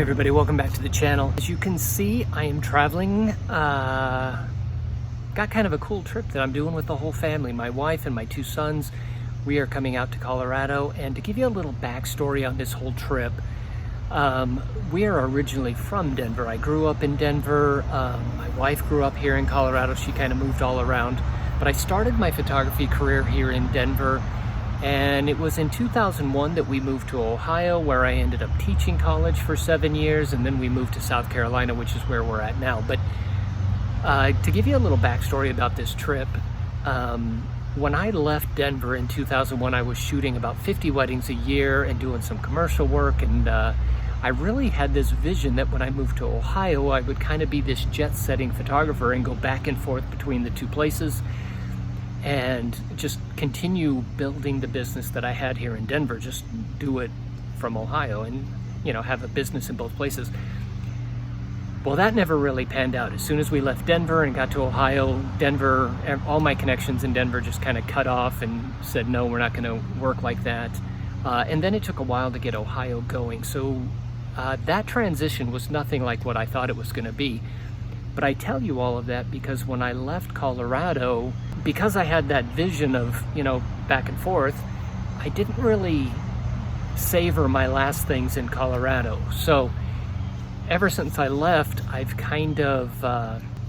Hey everybody, welcome back to the channel. As you can see, I am traveling. Got kind of a cool trip that I'm doing with the whole family. My wife and my two sons. We are coming out to Colorado, and to give you a little backstory on this whole trip, we are originally from Denver. I grew up in Denver. My wife grew up here in Colorado. She kind of moved all around. But I started my photography career here in Denver, and it was in 2001 that we moved to Ohio, where I ended up teaching college for 7 years, and then we moved to South Carolina, which is where we're at now. But to give you a little backstory about this trip, when I left Denver in 2001, I was shooting about 50 weddings a year and doing some commercial work, and I really had this vision that when I moved to Ohio, I would kind of be this jet-setting photographer and go back and forth between the two places and just continue building the business that I had here in Denver, just do it from Ohio and, you know, have a business in both places. Well, that never really panned out. As soon as we left Denver and got to Ohio, Denver, all my connections in Denver just kind of cut off and said, no, we're not going to work like that. And then it took a while to get Ohio going. So that transition was nothing like what I thought it was going to be. But I tell you all of that because when I left Colorado, because I had that vision of, you know, back and forth, I didn't really savor my last things in Colorado. So ever since I left, I've kind of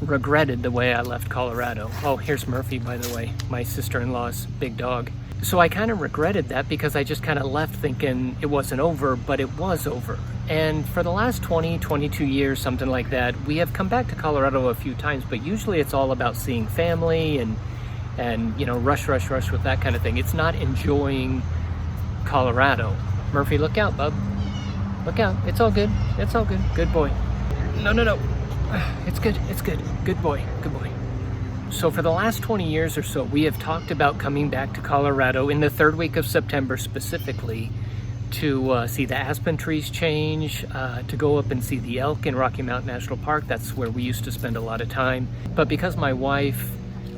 regretted the way I left Colorado. Oh, here's Murphy, by the way, my sister-in-law's big dog. So I kind of regretted that because I just kind of left thinking it wasn't over, but it was over. And for the last 22 years, something like that, we have come back to Colorado a few times, but usually it's all about seeing family and you know, rush with that kind of thing. It's not enjoying Colorado. Murphy, look out, bub. Look out. It's all good. It's all good. Good boy. No. It's good. It's good. Good boy. Good boy. So for the last 20 years or so, we have talked about coming back to Colorado in the third week of September specifically to see the aspen trees change, to go up and see the elk in Rocky Mountain National Park. That's where we used to spend a lot of time. But because my wife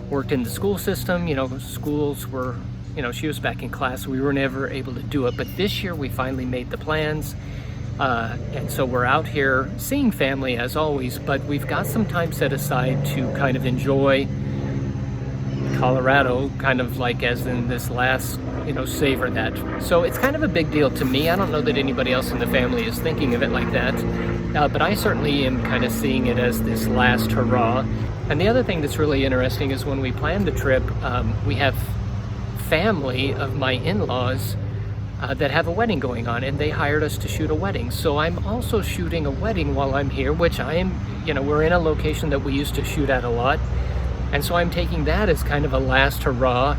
worked in the school system, you know, schools were, you know, she was back in class, so we were never able to do it. But this year we finally made the plans. And so we're out here seeing family as always, but we've got some time set aside to kind of enjoy Colorado, kind of like as in this last, you know, savor that. So it's kind of a big deal to me. I don't know that anybody else in the family is thinking of it like that, but I certainly am kind of seeing it as this last hurrah. And the other thing that's really interesting is when we planned the trip, we have family of my in-laws that have a wedding going on, and they hired us to shoot a wedding. So I'm also shooting a wedding while I'm here, which I am, you know, we're in a location that we used to shoot at a lot. And so I'm taking that as kind of a last hurrah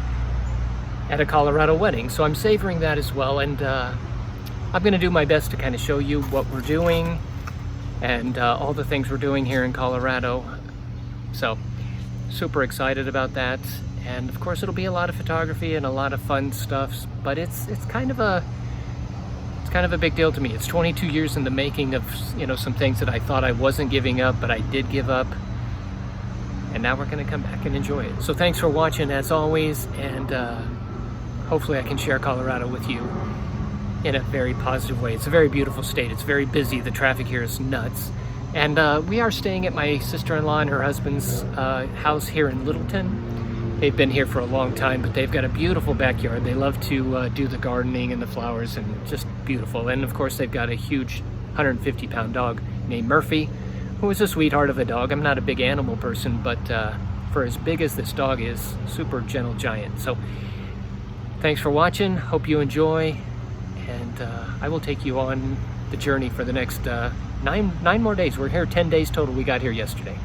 at a Colorado wedding. So I'm savoring that as well. And I'm gonna do my best to kind of show you what we're doing and all the things we're doing here in Colorado. So super excited about that. And of course it'll be a lot of photography and a lot of fun stuff, but it's kind of a big deal to me. It's 22 years in the making of, you know, some things that I thought I wasn't giving up, but I did give up. And now we're gonna come back and enjoy it. So thanks for watching as always, and hopefully I can share Colorado with you in a very positive way. It's a very beautiful state. It's very busy. The traffic here is nuts. And we are staying at my sister-in-law and her husband's house here in Littleton. They've been here for a long time, but they've got a beautiful backyard. They love to do the gardening and the flowers, and just beautiful. And of course, they've got a huge 150-pound dog named Murphy, who is a sweetheart of a dog. I'm not a big animal person, but for as big as this dog is, super gentle giant. So thanks for watching. Hope you enjoy, and I will take you on the journey for the next nine more days. We're here 10 days total. We got here yesterday.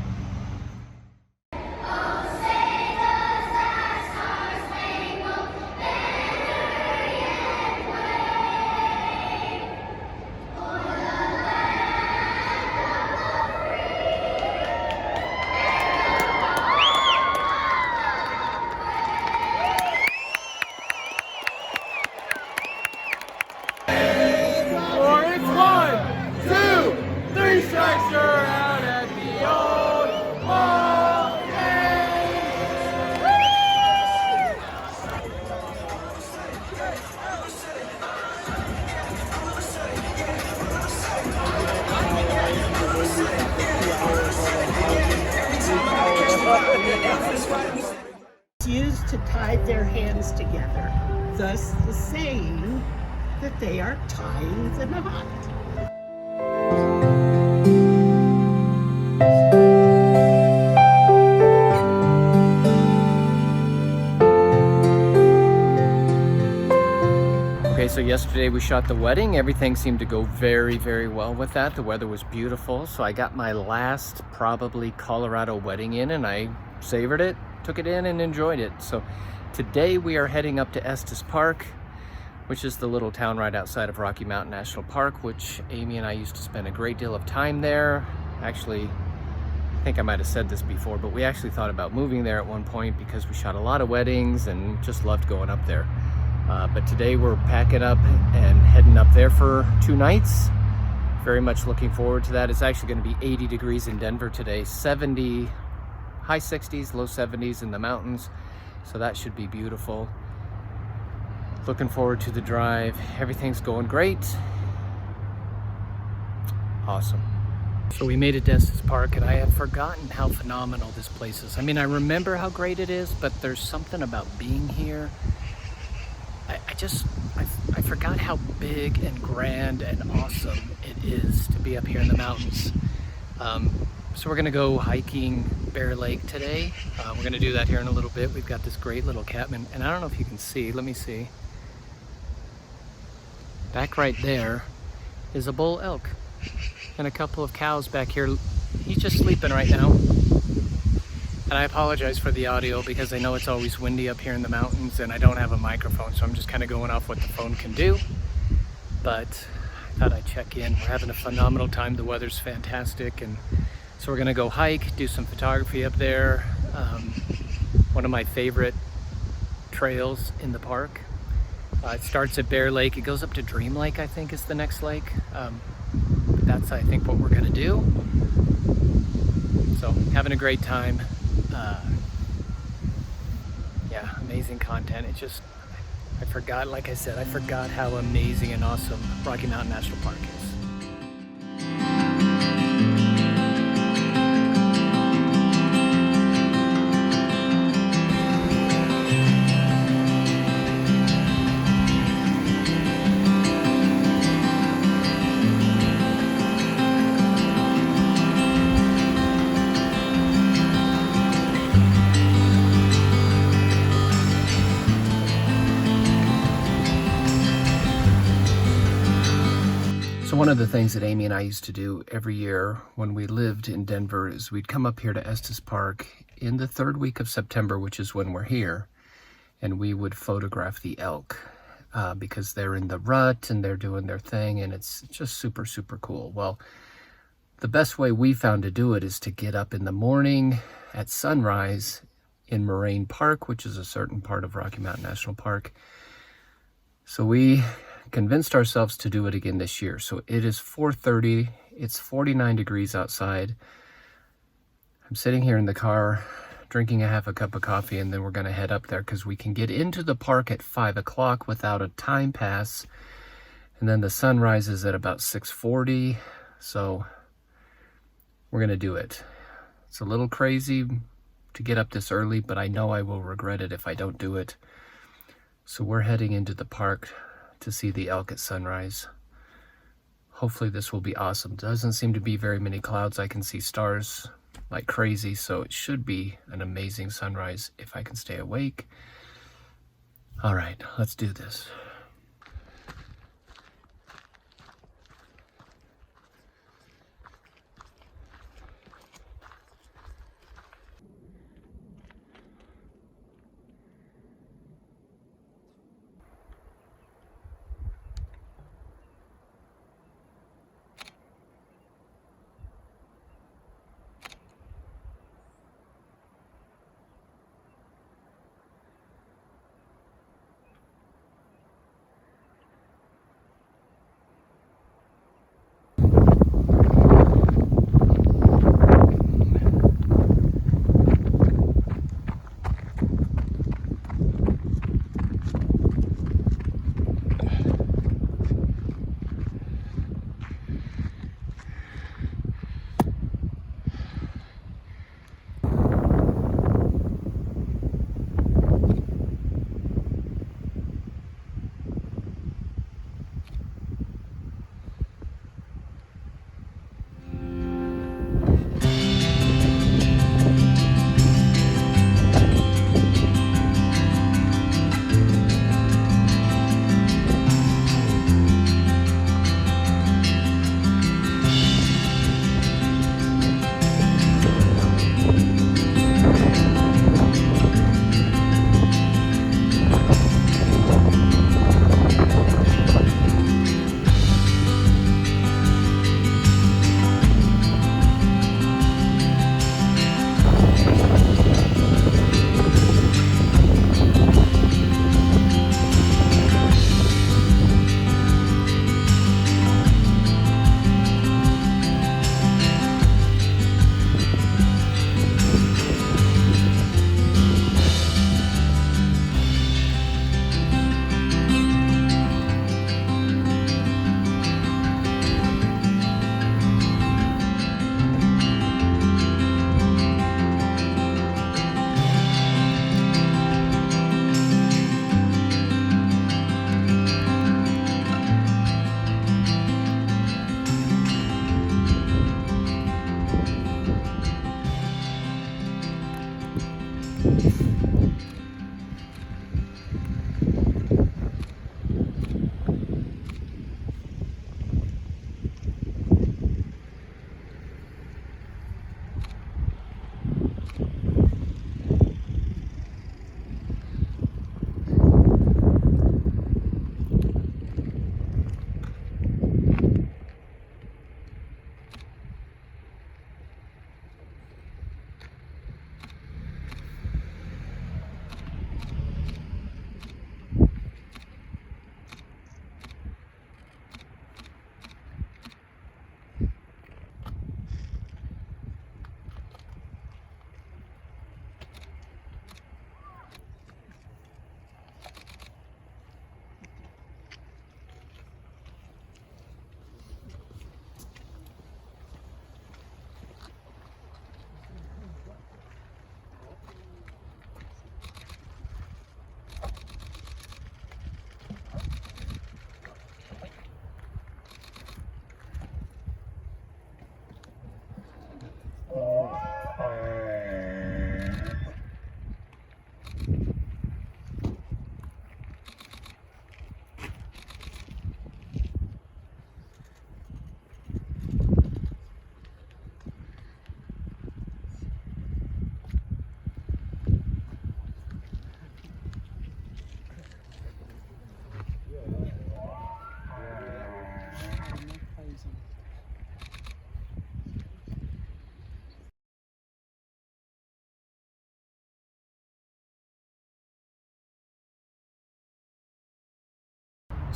Strikes her out at the old used to tie their hands together, thus the saying that they are tying the knot. Okay, so yesterday we shot the wedding. Everything seemed to go very, very well with that. The weather was beautiful, so I got my last probably Colorado wedding in, and I savored it, took it in, and enjoyed it. So today we are heading up to Estes Park, which is the little town right outside of Rocky Mountain National Park, which Amy and I used to spend a great deal of time there. Actually, I think I might have said this before, but we actually thought about moving there at one point because we shot a lot of weddings and just loved going up there. But today we're packing up and heading up there for 2 nights. Very much looking forward to that. It's actually going to be 80 degrees in Denver today, 70, high 60s, low 70s in the mountains. So that should be beautiful. Looking forward to the drive. Everything's going great. Awesome. So we made it to Estes Park, and I have forgotten how phenomenal this place is. I mean, I remember how great it is, but there's something about being here. I forgot how big and grand and awesome it is to be up here in the mountains. So we're gonna go hiking Bear Lake today. We're gonna do that here in a little bit. We've got this great little cabin, and I don't know if you can see, let me see. Back right there is a bull elk and a couple of cows back here. He's just sleeping right now. And I apologize for the audio because I know it's always windy up here in the mountains and I don't have a microphone, so I'm just kind of going off what the phone can do. But I thought I'd check in. We're having a phenomenal time. The weather's fantastic, and so we're gonna go hike, do some photography up there. One of my favorite trails in the park. It starts at Bear Lake. It goes up to Dream Lake, I think is the next lake. But that's, I think, what we're gonna do. So having a great time. Yeah, amazing content. It just, I forgot, like I said, I forgot how amazing and awesome Rocky Mountain National Park is. So one of the things that Amy and I used to do every year when we lived in Denver is we'd come up here to Estes Park in the 3rd week of September, which is when we're here, and we would photograph the elk because they're in the rut and they're doing their thing, and it's just super, super cool. Well, the best way we found to do it is to get up in the morning at sunrise in Moraine Park, which is a certain part of Rocky Mountain National Park. So we convinced ourselves to do it again this year. So it is 4:30, it's 49 degrees outside. I'm sitting here in the car drinking a half a cup of coffee, and then we're gonna head up there because we can get into the park at 5 o'clock without a time pass. And then the sun rises at about 6:40. So we're gonna do it. It's a little crazy to get up this early, but I know I will regret it if I don't do it. So we're heading into the park to see the elk at sunrise. Hopefully this will be awesome. Doesn't seem to be very many clouds. I can see stars like crazy, so it should be an amazing sunrise if I can stay awake. All right, let's do this.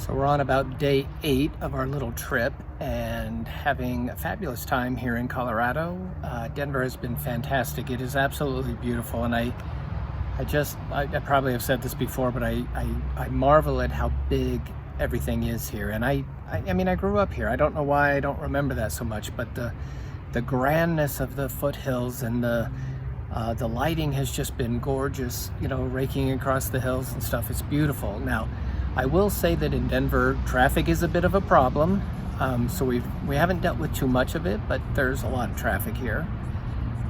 So we're on about day 8 of our little trip and having a fabulous time here in Colorado. Denver has been fantastic. It is absolutely beautiful, and I probably have said this before, but I marvel at how big everything is here. And I mean, I grew up here. I don't know why I don't remember that so much, but the grandness of the foothills and the lighting has just been gorgeous, you know, raking across the hills and stuff. It's beautiful. Now, I will say that in Denver, traffic is a bit of a problem. So we haven't dealt with too much of it, but there's a lot of traffic here.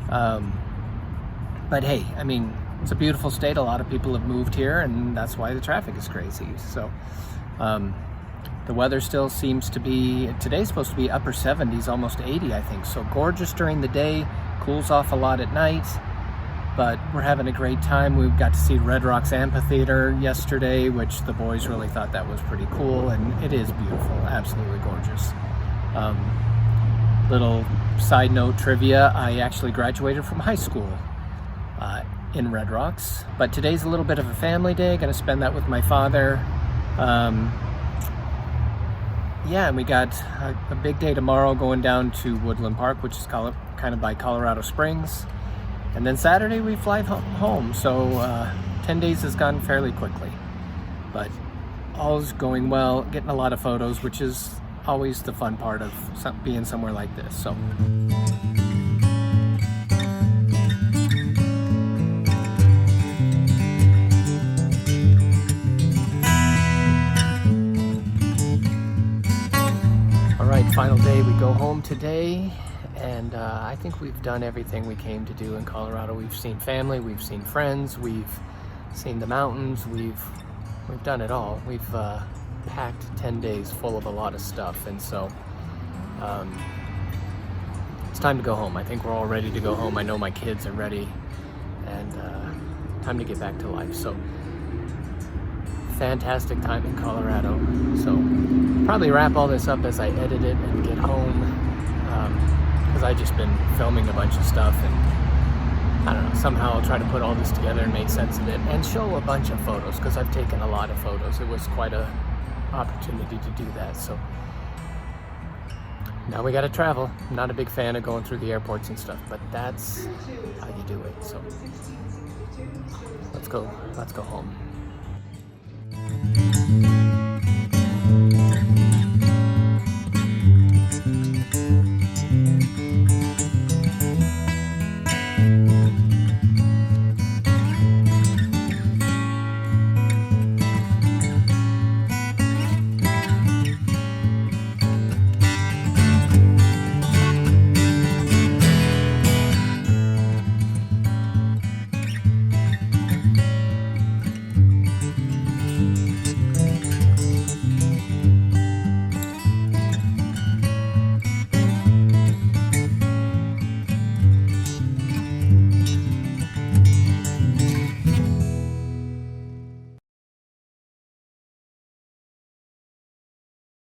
But hey, I mean, it's a beautiful state. A lot of people have moved here, and that's why the traffic is crazy. So the weather still seems to be, today's supposed to be upper 70s, almost 80, I think. So gorgeous during the day, cools off a lot at night. But we're having a great time. We got to see Red Rocks Amphitheater yesterday, which the boys really thought that was pretty cool, and it is beautiful, absolutely gorgeous. Little side note trivia, I actually graduated from high school in Red Rocks, but today's a little bit of a family day. Gonna spend that with my father. Yeah, and we got a big day tomorrow going down to Woodland Park, which is kind of by Colorado Springs. And then Saturday we fly home, so 10 days has gone fairly quickly. But all's going well, getting a lot of photos, which is always the fun part of being somewhere like this. So. All right, final day, we go home today. And I think we've done everything we came to do in Colorado. We've seen family, we've seen friends, we've seen the mountains, we've done it all. We've packed 10 days full of a lot of stuff, and so it's time to go home. I think we're all ready to go home. I know my kids are ready, and time to get back to life. So fantastic time in Colorado. So probably wrap all this up as I edit it and get home. Because I've just been filming a bunch of stuff, and I don't know, somehow I'll try to put all this together and make sense of it and show a bunch of photos, because I've taken a lot of photos. It was quite a opportunity to do that. So now we got to travel. I'm not a big fan of going through the airports and stuff, but that's how you do it. So let's go home.